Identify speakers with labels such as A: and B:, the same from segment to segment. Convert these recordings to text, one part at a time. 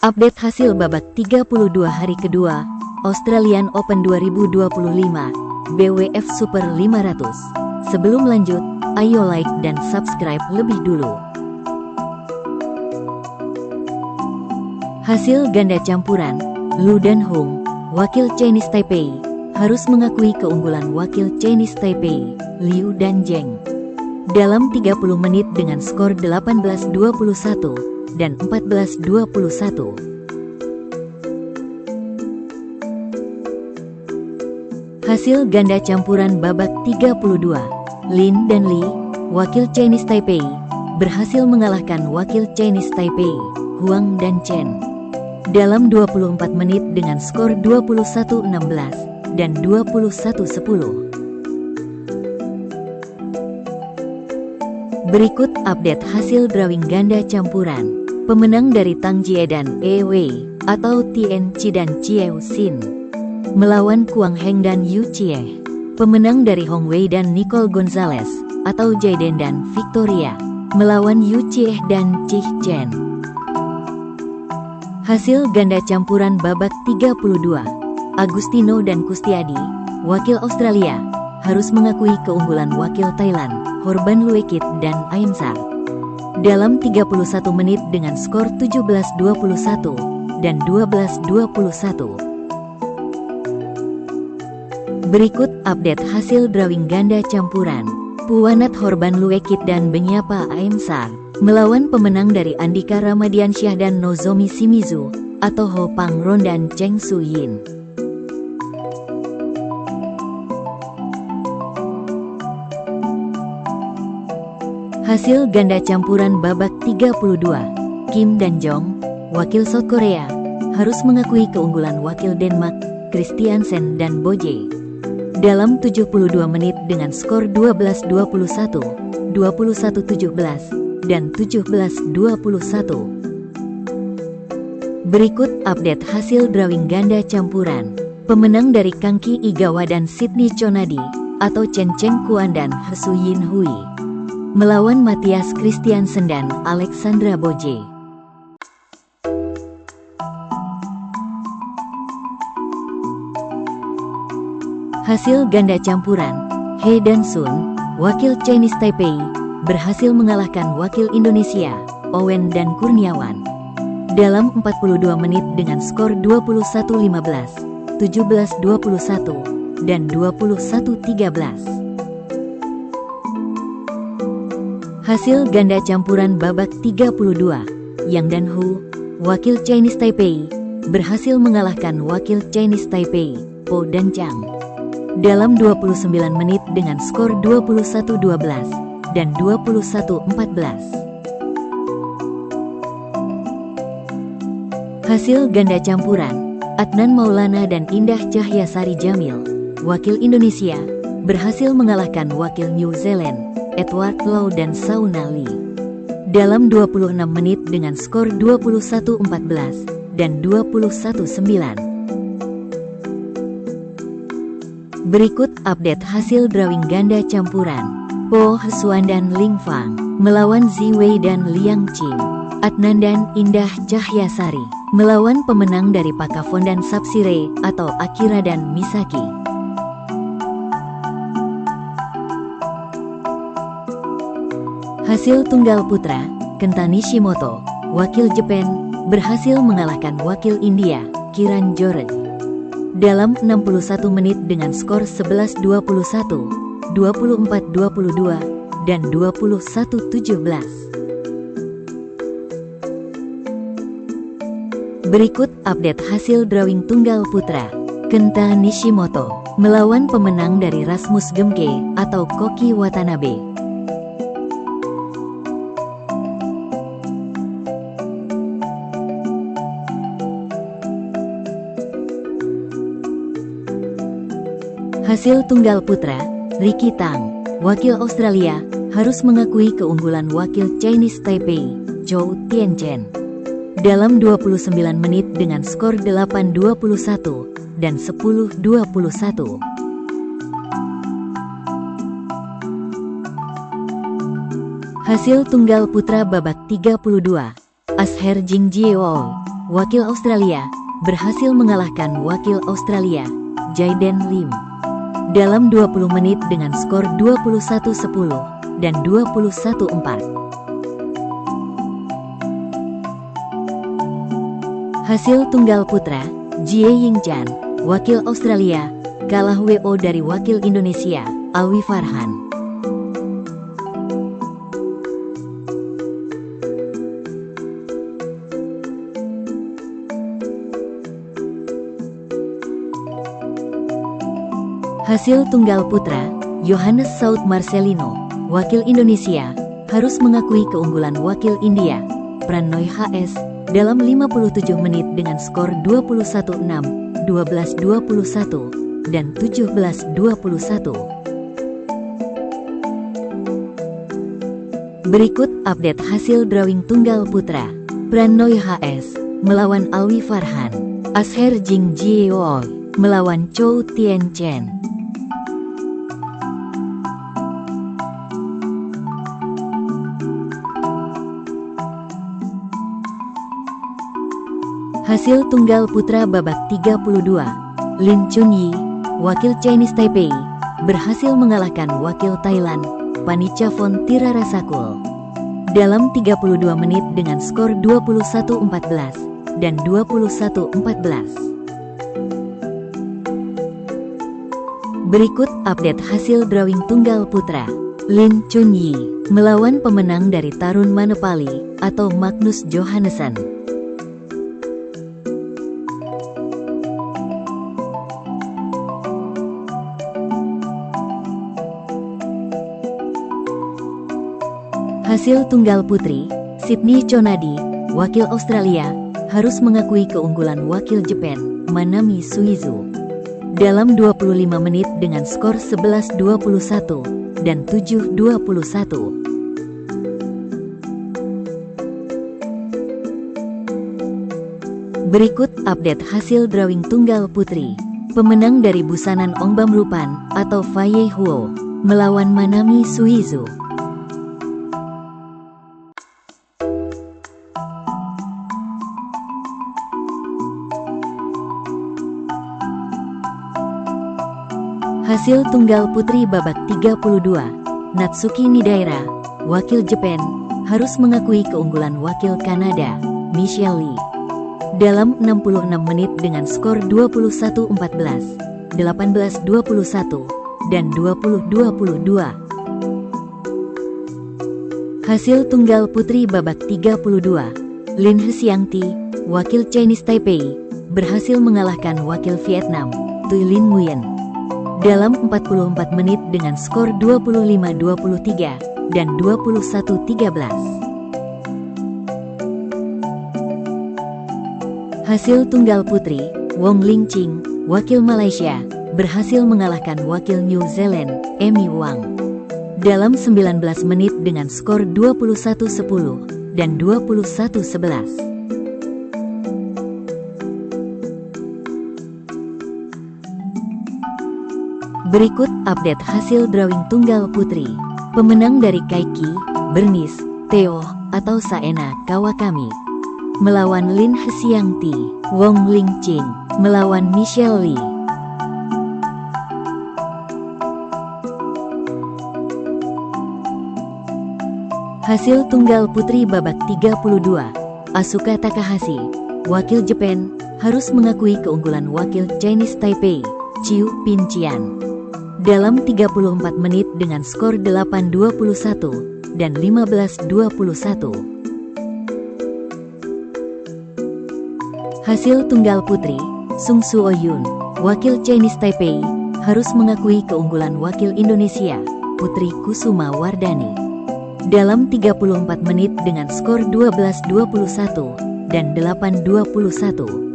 A: Update hasil babak 32 hari kedua Australian Open 2025 BWF Super 500. Sebelum lanjut, ayo like dan subscribe lebih dulu. Hasil ganda campuran, Lu dan Hung, wakil Chinese Taipei, harus mengakui keunggulan wakil Chinese Taipei, Liu dan Zheng. Dalam 30 menit dengan skor 18-21 dan 14-21. Hasil ganda campuran babak 32, Lin dan Li, wakil Chinese Taipei, berhasil mengalahkan wakil Chinese Taipei, Huang dan Chen. Dalam 24 menit dengan skor 21-16 dan 21-10. Berikut update hasil drawing ganda campuran. Pemenang dari Tang Jie dan He Wei atau Tian Qi dan Chiao Xin melawan Kuang Heng dan Yu Chie. Pemenang dari Hong Wei dan Nicole Gonzalez atau Jaden dan Victoria melawan Yu Chie dan Chi Chen. Hasil ganda campuran babak 32, Agustino dan Kustiadi, wakil Australia, harus mengakui keunggulan wakil Thailand, Horban Luekit dan Aimsar. Dalam 31 menit dengan skor 17-21 dan 12-21. Berikut update hasil drawing ganda campuran. Puwanat Horban Luekit dan Benyapa Aimsar melawan pemenang dari Andika Ramadiansyah dan Nozomi Shimizu atau Ho Pangron dan Cheng Su-yin. Hasil ganda campuran babak 32, Kim dan Jong, wakil South Korea, harus mengakui keunggulan wakil Denmark, Christiansen dan Boje. Dalam 72 menit dengan skor 12-21, 21-17, dan 17-21. Berikut update hasil drawing ganda campuran. Pemenang dari Kangki Igawa dan Sydney Chonadi, atau Chen Chen Kuan dan Hesu Yin Hui, melawan Matthias Christiansen dan Alexandra Boje. Hasil ganda campuran, He dan Sun, wakil Chinese Taipei, berhasil mengalahkan wakil Indonesia, Owen dan Kurniawan. Dalam 42 menit dengan skor 21-15, 17-21, dan 21-13. Hasil ganda campuran babak 32, Yang dan Hu, wakil Chinese Taipei, berhasil mengalahkan wakil Chinese Taipei, Po dan Chang. Dalam 29 menit dengan skor 21-12 dan 21-14. Hasil ganda campuran, Adnan Maulana dan Indah Cahyasari Jamil, wakil Indonesia, berhasil mengalahkan wakil New Zealand, Edward Lau dan Sauna Lee. Dalam 26 menit dengan skor 21-14 dan 21-9. Berikut update hasil drawing ganda campuran. Po Hesuan dan Ling Fang melawan Zi Wei dan Liang Qing. Adnan dan Indah Cahyasari melawan pemenang dari Pakafon dan Sapsire atau Akira dan Misaki. Hasil tunggal putra, Kenta Nishimoto, wakil Jepang, berhasil mengalahkan wakil India, Kiran Jordan. Dalam 61 menit dengan skor 11-21, 24-22, dan 21-17. Berikut update hasil drawing tunggal putra. Kenta Nishimoto melawan pemenang dari Rasmus Gemke atau Koki Watanabe. Hasil tunggal putra, Ricky Tang, wakil Australia, harus mengakui keunggulan wakil Chinese Taipei, Zhou Tianchen. Dalam 29 menit dengan skor 8-21 dan 10-21. Hasil tunggal putra babak 32, Asher Jingjiewol, wakil Australia, berhasil mengalahkan wakil Australia, Jaden Lim, dalam 20 menit dengan skor 21-10 dan 21-4. Hasil tunggal putra, Jie Yingchan, wakil Australia, kalah WO dari wakil Indonesia, Alwi Farhan. Hasil tunggal putra, Johannes Saud Marcelino, wakil Indonesia, harus mengakui keunggulan wakil India, Prannoy HS, dalam 57 menit dengan skor 21-6, 12-21, dan 17-21. Berikut update hasil drawing tunggal putra. Prannoy HS melawan Alwi Farhan, Asher Jing Jieo melawan Chou Tien Chen. Hasil tunggal putra babak 32, Lin Chunyi, wakil Chinese Taipei, berhasil mengalahkan wakil Thailand, Panichavon Tirarasakul, dalam 32 menit dengan skor 21-14 dan 21-14. Berikut update hasil drawing tunggal putra. Lin Chunyi melawan pemenang dari Tarun Manepali atau Magnus Johannesson. Hasil tunggal putri, Sydney Chonadi, wakil Australia, harus mengakui keunggulan wakil Jepang, Manami Suizu, dalam 25 menit dengan skor 11-21 dan 7-21. Berikut update hasil drawing tunggal putri. Pemenang dari Busanan Ongbam Rupan atau Faye Huo melawan Manami Suizu. Hasil tunggal putri babak 32, Natsuki Nidaira, wakil Jepang, harus mengakui keunggulan wakil Kanada, Michelle Lee, dalam 66 menit dengan skor 21-14, 18-21, dan 20-22. Hasil tunggal putri babak 32, Lin Hsiangti, wakil Chinese Taipei, berhasil mengalahkan wakil Vietnam, Thuy Linh Nguyen, dalam 44 menit dengan skor 25-23 dan 21-13. Hasil tunggal putri, Wong Ling Ching, wakil Malaysia, berhasil mengalahkan wakil New Zealand, Amy Wang, dalam 19 menit dengan skor 21-10 dan 21-11. Berikut update hasil drawing tunggal putri. Pemenang dari Kaiki, Bernice, Theo, atau Saena Kawakami, melawan Lin Hsiangti. Wong Ling Ching melawan Michelle Lee. Hasil tunggal putri babak 32, Asuka Takahashi, wakil Jepang, harus mengakui keunggulan wakil Chinese Taipei, Chiu Pinchian, dalam 34 menit dengan skor 8-21 dan 15-21. Hasil tunggal putri, Sung Suo Yun, wakil Chinese Taipei, harus mengakui keunggulan wakil Indonesia, Putri Kusuma Wardani, dalam 34 menit dengan skor 12-21 dan 8-21.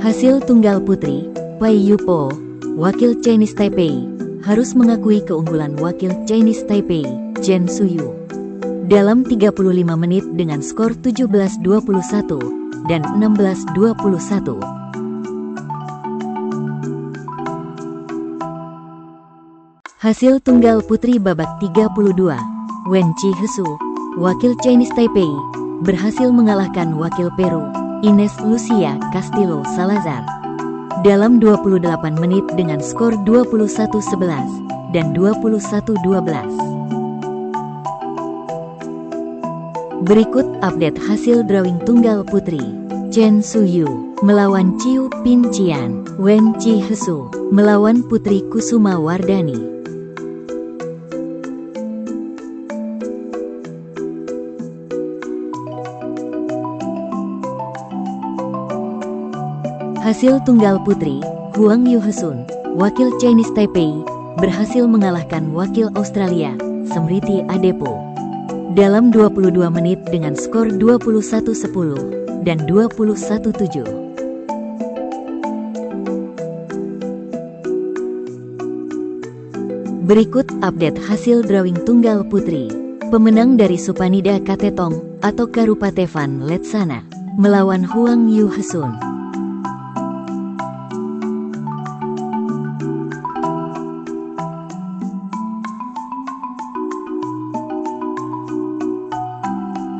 A: Hasil tunggal putri, Pai Yupo, wakil Chinese Taipei, harus mengakui keunggulan wakil Chinese Taipei, Chen Suyu, dalam 35 menit dengan skor 17-21 dan 16-21. Hasil tunggal putri babak 32, Wen Chi Hesu, wakil Chinese Taipei, berhasil mengalahkan wakil Peru, Ines Lucia Castillo Salazar, dalam 28 menit dengan skor 21-11 dan 21-12. Berikut update hasil drawing tunggal putri. Chen Suyu melawan Chiu Pin Chian, Wen Chi Hesu melawan Putri Kusuma Wardani. Hasil tunggal putri, Huang Yuhesun, wakil Chinese Taipei, berhasil mengalahkan wakil Australia, Smriti Adepo, dalam 22 menit dengan skor 21-10 dan 21-7. Berikut update hasil drawing tunggal putri. Pemenang dari Supanida Katetong atau Karupatevan Letsana melawan Huang Yuhesun.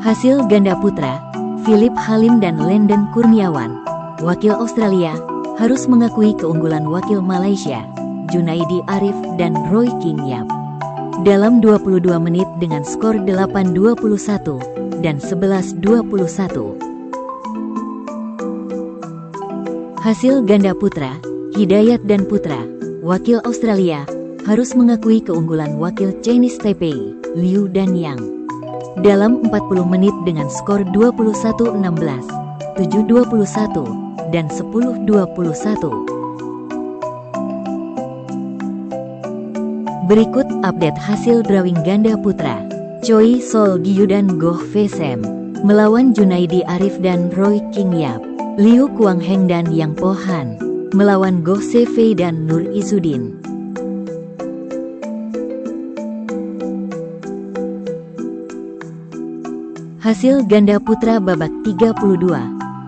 A: Hasil ganda putra, Philip Halim dan Landon Kurniawan, wakil Australia, harus mengakui keunggulan wakil Malaysia, Junaidi Arif dan Roy King Yap, dalam 22 menit dengan skor 8-21 dan 11-21. Hasil ganda putra, Hidayat dan Putra, wakil Australia, harus mengakui keunggulan wakil Chinese Taipei, Liu dan Yang, dalam 40 menit dengan skor 21-16, 7-21, dan 10-21. Berikut update hasil drawing ganda putra. Choi Sol Gyu dan Goh Fei Sem melawan Junaidi Arif dan Roy King Yap. Liu Kuang Heng dan Yang Po Han melawan Goh Se Fei dan Nur Izzuddin. Hasil ganda putra babak 32,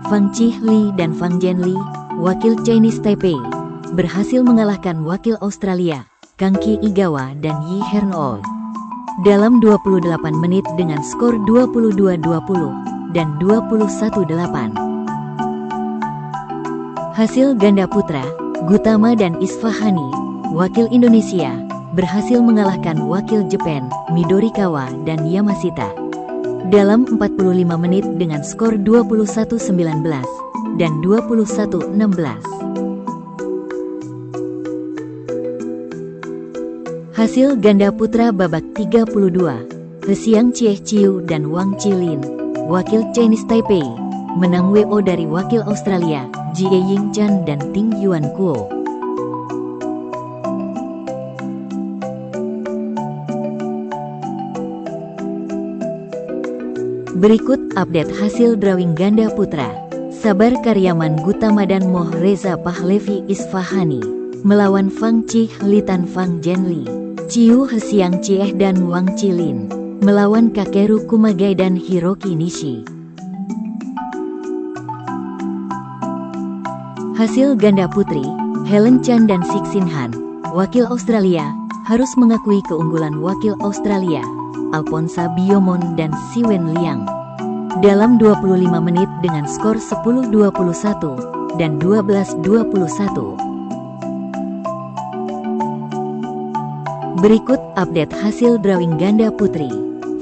A: Fang Chi Li dan Fang Zhenli, wakil Chinese Taipei, berhasil mengalahkan wakil Australia, Kang Ki Igawa dan Yi Hernol, dalam 28 menit dengan skor 22-20 dan 21-8. Hasil ganda putra, Gutama dan Isfahani, wakil Indonesia, berhasil mengalahkan wakil Jepang, Midorikawa dan Yamashita, dalam 45 menit dengan skor 21-19 dan 21-16. Hasil ganda putra babak 32, Hsiang Chie Chiu dan Wang Chilin, wakil Chinese Taipei, menang WO dari wakil Australia, Jie Ying Chan dan Ting Yuan Kuo. Berikut update hasil drawing ganda putra. Sabar Karyaman Gutama dan Moh Reza Pahlevi Isfahani melawan Fang Chi Li dan Fang Zhenli. Chiu Hsiang Chie dan Wang Chilin melawan Kakeru Kumagai dan Hiroki Nishi. Hasil ganda putri, Helen Chan dan Sixin Han, wakil Australia, harus mengakui keunggulan wakil Australia, Alphonsa Biomon dan Siwen Liang, dalam 25 menit dengan skor 10-21 dan 12-21. Berikut update hasil drawing ganda putri.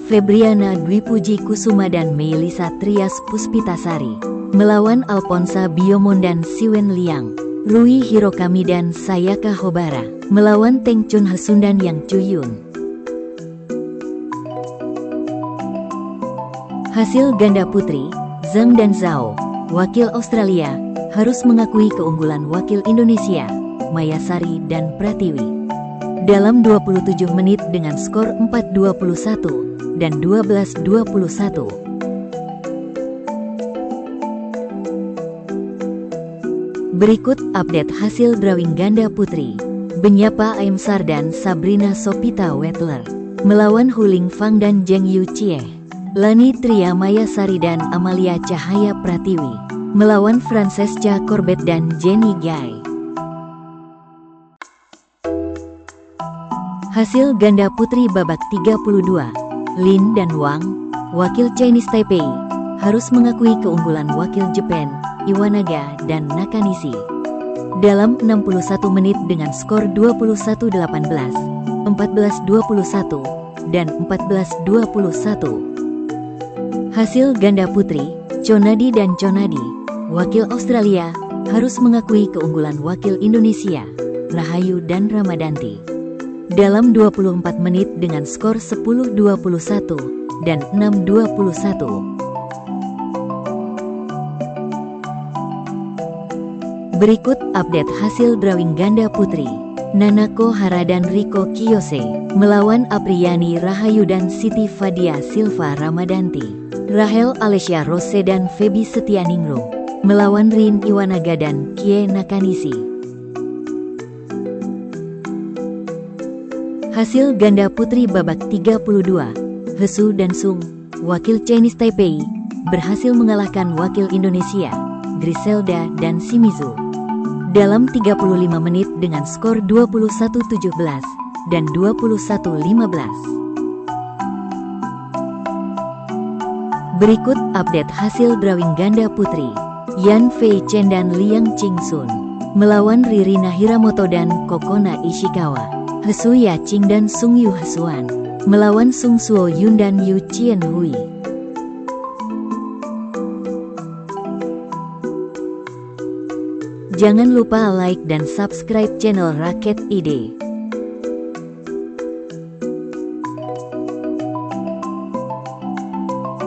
A: Febriana Dwi Puji Kusuma dan Meilisa Trias Puspitasari melawan Alphonsa Biomon dan Siwen Liang. Rui Hirokami dan Sayaka Hobara melawan Teng Chun Hesun dan Yang Chuyun. Hasil ganda putri, Zhang dan Zhao, wakil Australia, harus mengakui keunggulan wakil Indonesia, Mayasari dan Pratiwi, dalam 27 menit dengan skor 4-21 dan 12-21. Berikut update hasil drawing ganda putri. Benyapa Aimsar dan Sabrina Sopita Wetler melawan Huling Fang dan Zheng Yu Chie. Lani Tria Mayasari dan Amalia Cahaya Pratiwi melawan Francesca Corbett dan Jenny Gai. Hasil ganda putri babak 32, Lin dan Wang, wakil Chinese Taipei harus mengakui keunggulan wakil Jepang, Iwanaga dan Nakanishi. Dalam 61 menit dengan skor 21-18, 14-21, dan 14-21. Hasil ganda putri, Chonadi dan Chonadi, wakil Australia, harus mengakui keunggulan wakil Indonesia, Rahayu dan Ramadanti. Dalam 24 menit dengan skor 10-21 dan 6-21. Berikut update hasil drawing ganda putri. Nanako Hara dan Riko Kiyose melawan Apriyani Rahayu dan Siti Fadia Silva Ramadanti. Rahel Alessia Rose dan Feby Setianingrum melawan Rin Iwanaga dan Kie Nakanishi. Hasil ganda putri babak 32, Hesu dan Sung, wakil Chinese Taipei, berhasil mengalahkan wakil Indonesia, Griselda dan Shimizu, dalam 35 menit dengan skor 21-17 dan 21-15. Berikut update hasil drawing ganda putri. Yan Fei Chen dan Liang Qingsun melawan Ririna Hiramoto dan Kokona Ishikawa. Hesu Yaqing dan Sung Yu Hesuan melawan Sung Suo Yun dan Yu Chien Hui. Jangan lupa like dan subscribe channel Raket ID.